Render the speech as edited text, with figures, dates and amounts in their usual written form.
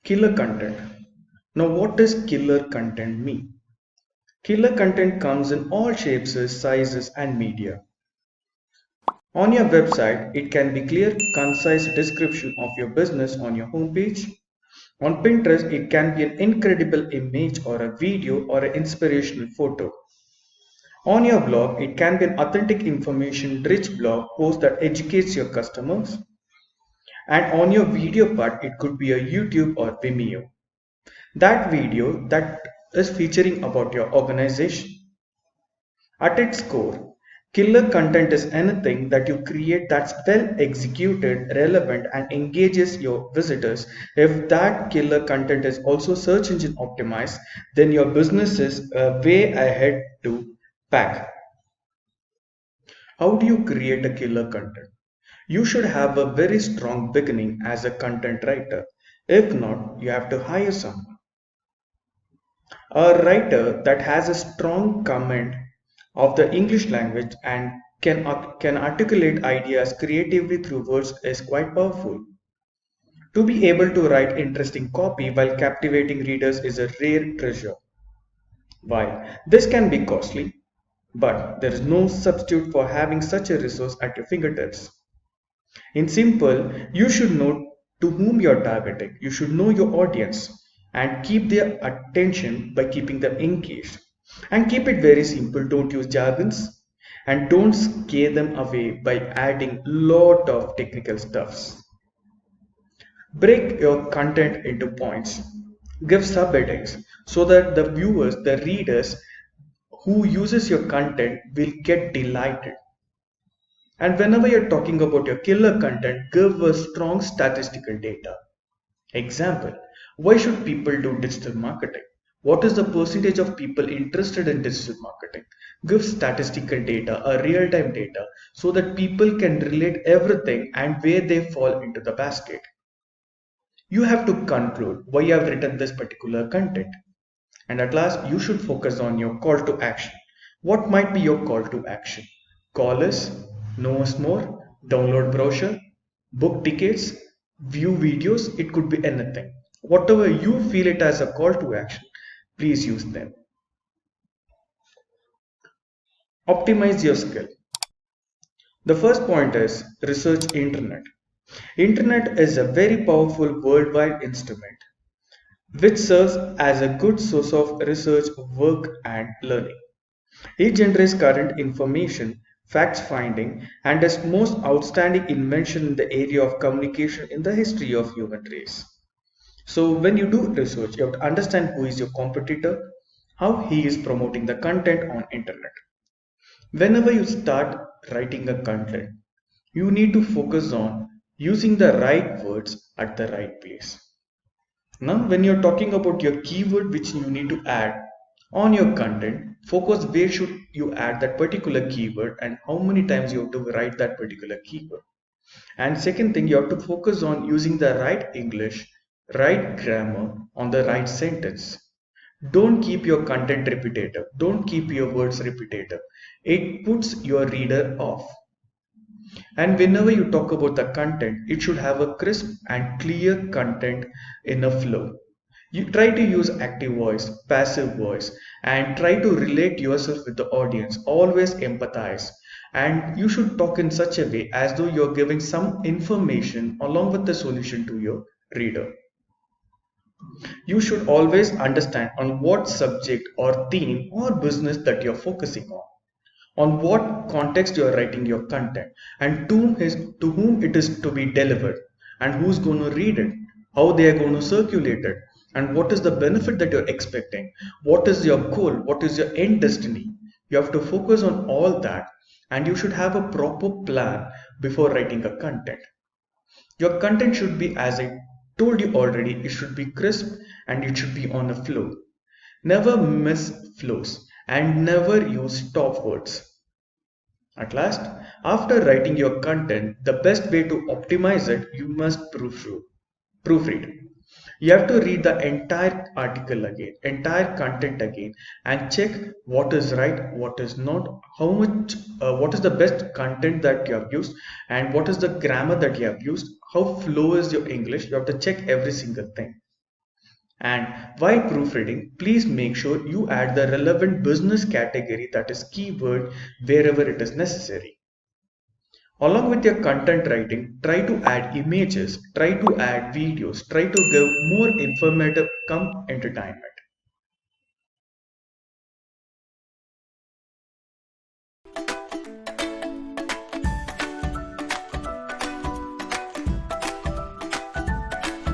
Killer content. Now, what does killer content mean? Killer content comes in all shapes, sizes, and media. On your website, it can be clear, concise description of your business on your homepage. On Pinterest, it can be an incredible image or a video or an inspirational photo. On your blog, it can be an authentic information rich blog post that educates your customers. And on your video part, it could be a YouTube or Vimeo. That video that is featuring about your organization. At its core, killer content is anything that you create that's well executed, relevant, and engages your visitors. If that killer content is also search engine optimized, then your business is way ahead to pack. How do you create a killer content? You should have a very strong beginning as a content writer. If not, you have to hire someone. A writer that has a strong command of the English language and can articulate ideas creatively through words is quite powerful. To be able to write interesting copy while captivating readers is a rare treasure. While this can be costly, but there is no substitute for having such a resource at your fingertips. In simple, you should know to whom you're targeting. You should know your audience and keep their attention by keeping them engaged. And keep it very simple. Don't use jargons and don't scare them away by adding lot of technical stuffs. Break your content into points. Give subheadings so that the viewers, the readers who uses your content will get delighted. And whenever you're talking about your killer content, give a strong statistical data. Example, why should people do digital marketing? What is the percentage of people interested in digital marketing? Give statistical data, a real-time data, so that people can relate everything and where they fall into the basket. You have to conclude why you have written this particular content. And at last, you should focus on your call to action. What might be your call to action? Call us, know us more, download brochure, book tickets, view videos, it could be anything. Whatever you feel it as a call to action, please use them. Optimize your skill. The first point is research internet. Internet is a very powerful worldwide instrument which serves as a good source of research, work, and learning. It generates current information, facts finding, and is most outstanding invention in the area of communication in the history of human race. So when you do research, you have to understand who is your competitor, how he is promoting the content on internet. Whenever you start writing a content, you need to focus on using the right words at the right place. Now, when you're talking about your keyword which you need to add on your content, focus where should you add that particular keyword and how many times you have to write that particular keyword. And second thing, you have to focus on using the right English, right grammar on the right sentence. Don't keep your content repetitive. Don't keep your words repetitive. It puts your reader off. And whenever you talk about the content, it should have a crisp and clear content in a flow. You try to use active voice, passive voice, and try to relate yourself with the audience. Always empathize. And you should talk in such a way as though you're giving some information along with the solution to your reader. You should always understand on what subject or theme or business that you're focusing on what context you are writing your content, and to whom it is to be delivered, and who's going to read it, how they are going to circulate it, and what is the benefit that you're expecting, what is your goal, what is your end destiny. You have to focus on all that, and you should have a proper plan before writing a content. Your content should be, as I told you already, it should be crisp and it should be on a flow. Never miss flows and never use stop words. At last, after writing your content, the best way to optimize it, you must proofread. You have to read the entire article again, entire content again, and check what is right, what is not, what is the best content that you have used, and what is the grammar that you have used, how flow is your English. You have to check every single thing. And while proofreading, please make sure you add the relevant business category, that is keyword, wherever it is necessary. Along with your content writing, try to add images, try to add videos, try to give more informative come entertainment.